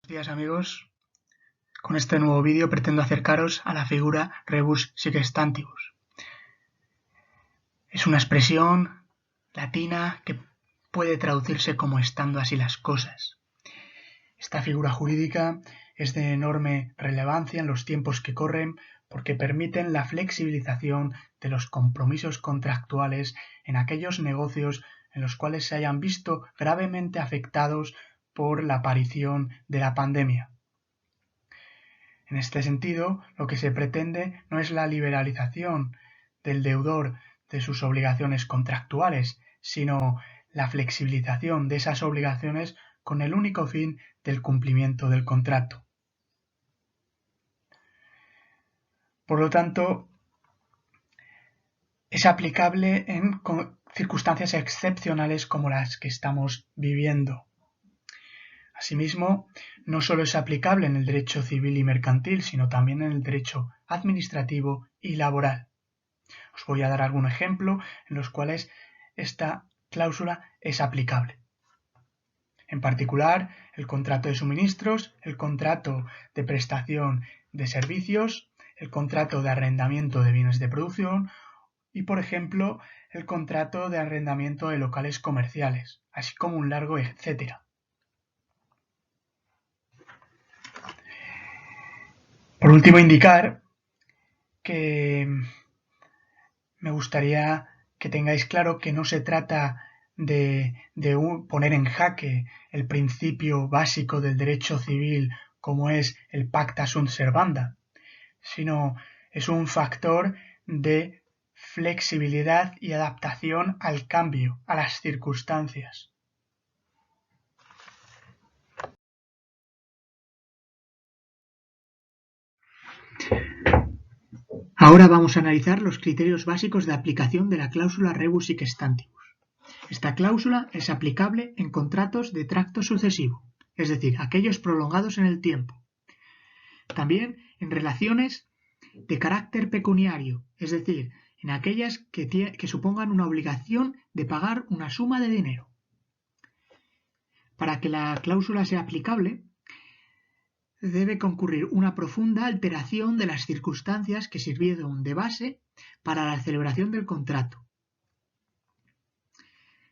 Buenos días amigos, con este nuevo vídeo pretendo acercaros a la figura rebus sic stantibus. Es una expresión latina que puede traducirse como estando así las cosas. Esta figura jurídica es de enorme relevancia en los tiempos que corren porque permiten la flexibilización de los compromisos contractuales en aquellos negocios en los cuales se hayan visto gravemente afectados por la aparición de la pandemia. En este sentido, lo que se pretende no es la liberalización del deudor de sus obligaciones contractuales, sino la flexibilización de esas obligaciones con el único fin del cumplimiento del contrato. Por lo tanto, es aplicable en circunstancias excepcionales como las que estamos viviendo. Asimismo, no solo es aplicable en el derecho civil y mercantil, sino también en el derecho administrativo y laboral. Os voy a dar algún ejemplo en los cuales esta cláusula es aplicable. En particular, el contrato de suministros, el contrato de prestación de servicios, el contrato de arrendamiento de bienes de producción y, por ejemplo, el contrato de arrendamiento de locales comerciales, así como un largo etcétera. Por último, indicar que me gustaría que tengáis claro que no se trata de poner en jaque el principio básico del derecho civil como es el pacta sunt servanda, sino es un factor de flexibilidad y adaptación al cambio, a las circunstancias. Ahora vamos a analizar los criterios básicos de aplicación de la cláusula rebus sic stantibus. Esta cláusula es aplicable en contratos de tracto sucesivo, es decir, aquellos prolongados en el tiempo. También en relaciones de carácter pecuniario, es decir, en aquellas que supongan una obligación de pagar una suma de dinero. Para que la cláusula sea aplicable, debe concurrir una profunda alteración de las circunstancias que sirvieron de base para la celebración del contrato.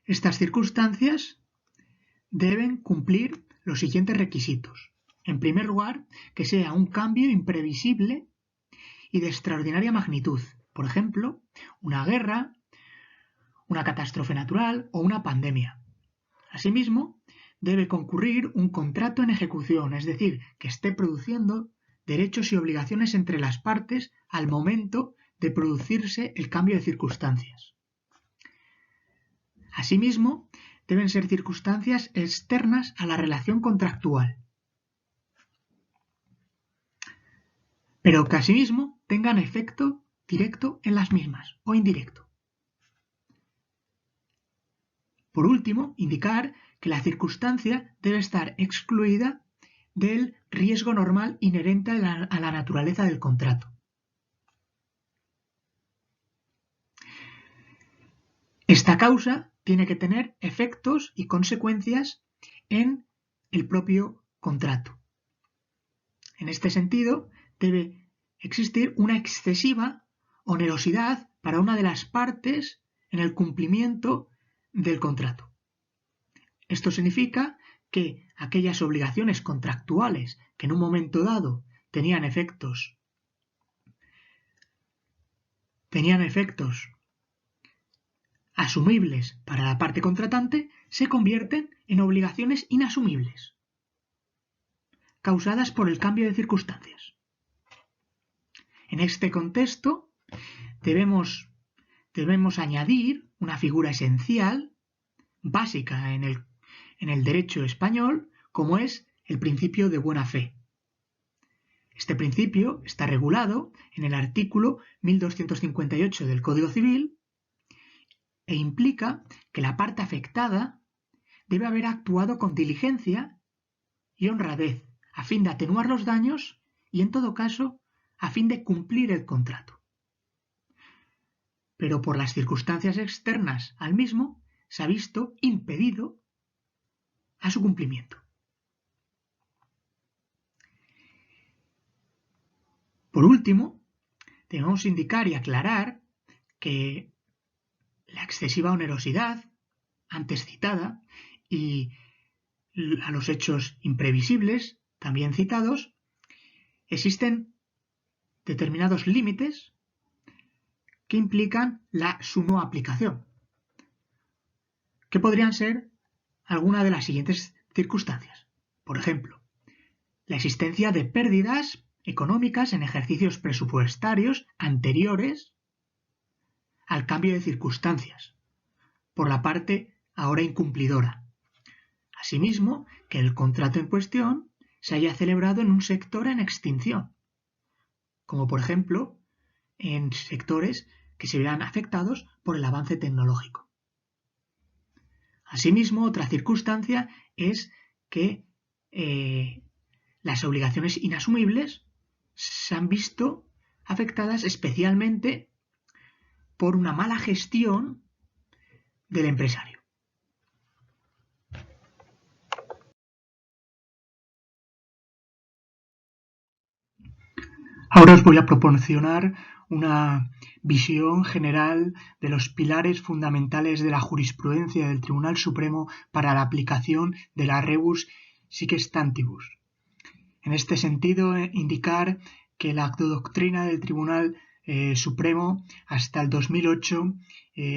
Estas circunstancias deben cumplir los siguientes requisitos. En primer lugar, que sea un cambio imprevisible y de extraordinaria magnitud. Por ejemplo, una guerra, una catástrofe natural o una pandemia. Asimismo, debe concurrir un contrato en ejecución, es decir, que esté produciendo derechos y obligaciones entre las partes al momento de producirse el cambio de circunstancias. Asimismo, deben ser circunstancias externas a la relación contractual, pero que asimismo tengan efecto directo en las mismas o indirecto. Por último, indicar que la circunstancia debe estar excluida del riesgo normal inherente a la naturaleza del contrato. Esta causa tiene que tener efectos y consecuencias en el propio contrato. En este sentido, debe existir una excesiva onerosidad para una de las partes en el cumplimiento del contrato. Esto significa que aquellas obligaciones contractuales que en un momento dado tenían efectos asumibles para la parte contratante se convierten en obligaciones inasumibles, causadas por el cambio de circunstancias. En este contexto debemos añadir una figura esencial, básica en el derecho español, como es el principio de buena fe. Este principio está regulado en el artículo 1258 del Código Civil e implica que la parte afectada debe haber actuado con diligencia y honradez a fin de atenuar los daños y, en todo caso, a fin de cumplir el contrato. Pero por las circunstancias externas al mismo se ha visto impedido a su cumplimiento. Por último, debemos indicar y aclarar que la excesiva onerosidad antes citada y a los hechos imprevisibles también citados, existen determinados límites que implican su no aplicación, que podrían ser alguna de las siguientes circunstancias. Por ejemplo, la existencia de pérdidas económicas en ejercicios presupuestarios anteriores al cambio de circunstancias por la parte ahora incumplidora. Asimismo, que el contrato en cuestión se haya celebrado en un sector en extinción, como por ejemplo en sectores que se vean afectados por el avance tecnológico. Asimismo, otra circunstancia es que las obligaciones inasumibles se han visto afectadas especialmente por una mala gestión del empresario. Ahora os voy a proporcionar una visión general de los pilares fundamentales de la jurisprudencia del Tribunal Supremo para la aplicación de la rebus sic stantibus. En este sentido, indicar que la doctrina del Tribunal Supremo hasta el 2008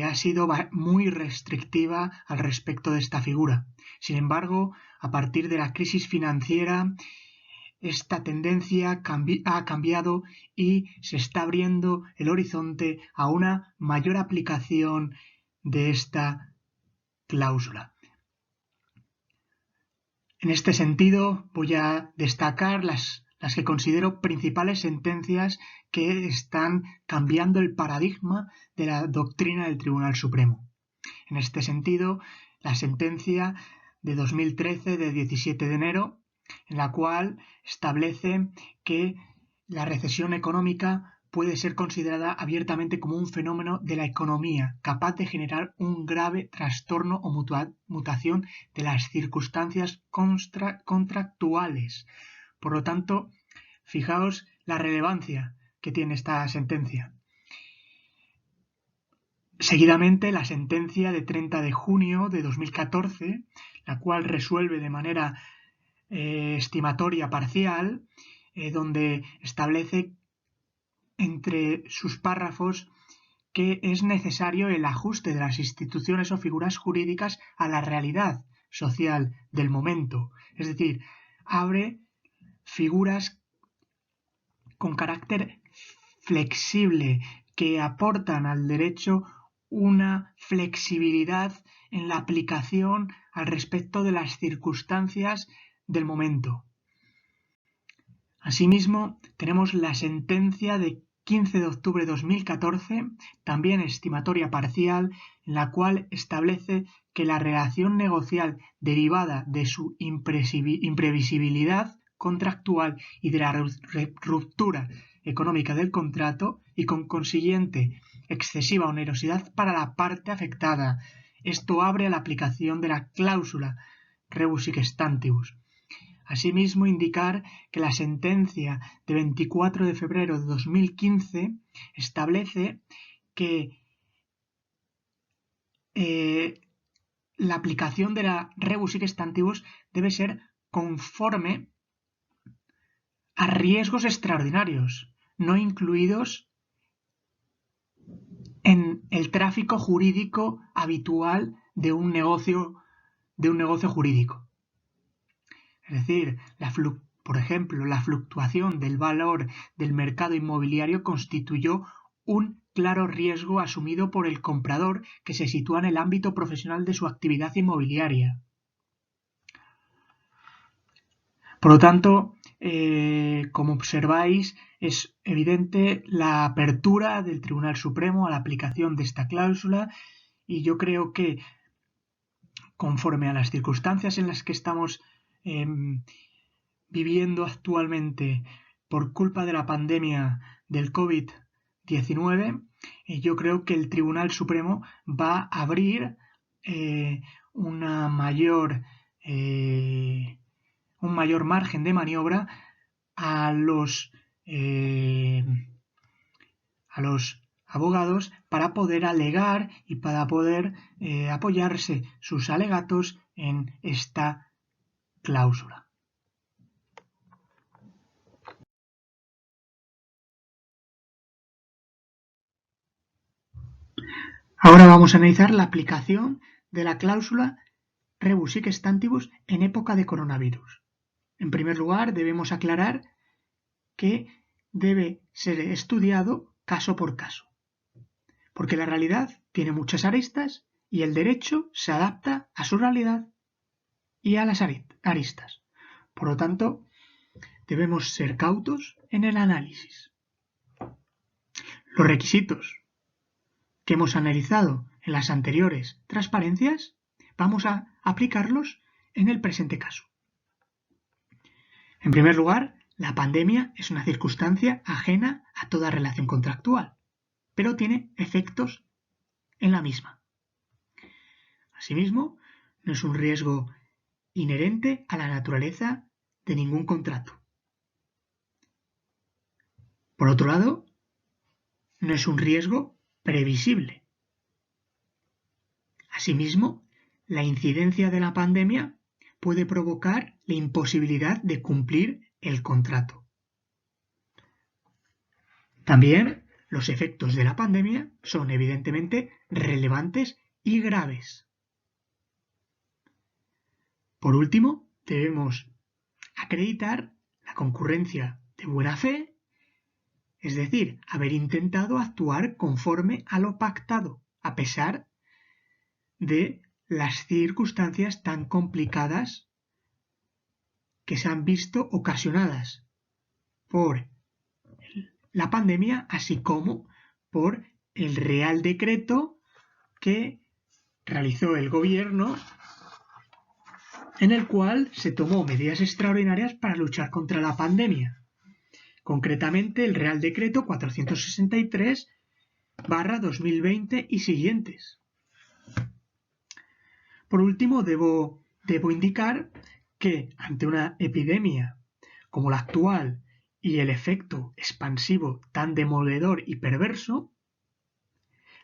ha sido muy restrictiva al respecto de esta figura. Sin embargo, a partir de la crisis financiera, esta tendencia ha cambiado y se está abriendo el horizonte a una mayor aplicación de esta cláusula. En este sentido, voy a destacar las que considero principales sentencias que están cambiando el paradigma de la doctrina del Tribunal Supremo. En este sentido, la sentencia de 2013 de 17 de enero, en la cual establece que la recesión económica puede ser considerada abiertamente como un fenómeno de la economía, capaz de generar un grave trastorno o mutación de las circunstancias contractuales. Por lo tanto, fijaos la relevancia que tiene esta sentencia. Seguidamente, la sentencia de 30 de junio de 2014, la cual resuelve de manera estimatoria parcial, donde establece entre sus párrafos que es necesario el ajuste de las instituciones o figuras jurídicas a la realidad social del momento. Es decir, abre figuras con carácter flexible que aportan al derecho una flexibilidad en la aplicación al respecto de las circunstancias del momento. Asimismo, tenemos la sentencia de 15 de octubre de 2014, también estimatoria parcial, en la cual establece que la relación negocial derivada de su imprevisibilidad contractual y de la ruptura económica del contrato y con consiguiente excesiva onerosidad para la parte afectada. Esto abre a la aplicación de la cláusula rebus sic stantibus. Asimismo, indicar que la sentencia de 24 de febrero de 2015 establece que la aplicación de la rebus sic stantibus debe ser conforme a riesgos extraordinarios, no incluidos en el tráfico jurídico habitual de un negocio jurídico. Es decir, por ejemplo, la fluctuación del valor del mercado inmobiliario constituyó un claro riesgo asumido por el comprador que se sitúa en el ámbito profesional de su actividad inmobiliaria. Por lo tanto, como observáis, es evidente la apertura del Tribunal Supremo a la aplicación de esta cláusula y yo creo que, conforme a las circunstancias en las que estamos viviendo actualmente por culpa de la pandemia del COVID-19, yo creo que el Tribunal Supremo va a abrir un mayor margen de maniobra a los a los abogados para poder alegar y para poder apoyarse sus alegatos en esta cláusula. Ahora vamos a analizar la aplicación de la cláusula rebus sic stantibus en época de coronavirus. En primer lugar, debemos aclarar que debe ser estudiado caso por caso, porque la realidad tiene muchas aristas y el derecho se adapta a su realidad y a las aristas. Por lo tanto, debemos ser cautos en el análisis. Los requisitos que hemos analizado en las anteriores transparencias, vamos a aplicarlos en el presente caso. En primer lugar, la pandemia es una circunstancia ajena a toda relación contractual, pero tiene efectos en la misma. Asimismo, no es un riesgo inherente a la naturaleza de ningún contrato. Por otro lado, no es un riesgo previsible. Asimismo, la incidencia de la pandemia puede provocar la imposibilidad de cumplir el contrato. También los efectos de la pandemia son evidentemente relevantes y graves. Por último, debemos acreditar la concurrencia de buena fe, es decir, haber intentado actuar conforme a lo pactado, a pesar de las circunstancias tan complicadas que se han visto ocasionadas por la pandemia, así como por el Real Decreto que realizó el gobierno, en el cual se tomó medidas extraordinarias para luchar contra la pandemia. Concretamente, el Real Decreto 463/2020 y siguientes. Por último, debo indicar que ante una epidemia como la actual y el efecto expansivo tan demoledor y perverso,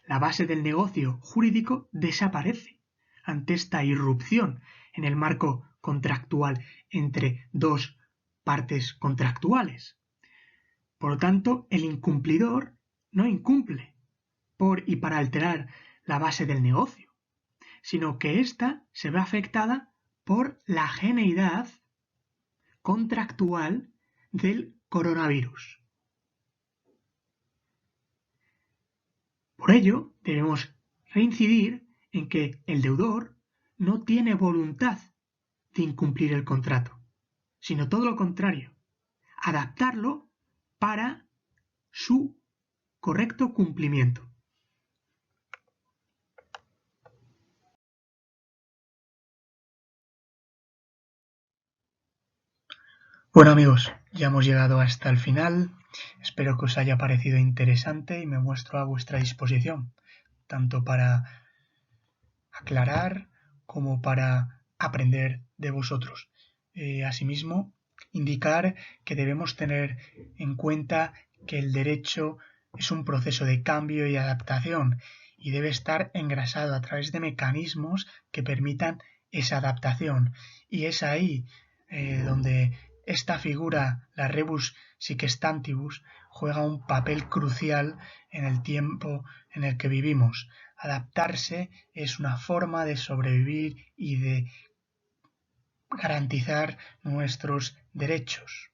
la base del negocio jurídico desaparece ante esta irrupción en el marco contractual entre dos partes contractuales. Por lo tanto, el incumplidor no incumple por y para alterar la base del negocio, sino que ésta se ve afectada por la ajeneidad contractual del coronavirus. Por ello, debemos reincidir en que el deudor no tiene voluntad de incumplir el contrato, sino todo lo contrario, adaptarlo para su correcto cumplimiento. Bueno amigos, ya hemos llegado hasta el final. Espero que os haya parecido interesante y me muestro a vuestra disposición, tanto para aclarar como para aprender de vosotros. Asimismo, indicar que debemos tener en cuenta que el derecho es un proceso de cambio y adaptación y debe estar engrasado a través de mecanismos que permitan esa adaptación. Y es ahí donde esta figura, la rebus sic stantibus, juega un papel crucial en el tiempo en el que vivimos. Adaptarse es una forma de sobrevivir y de garantizar nuestros derechos.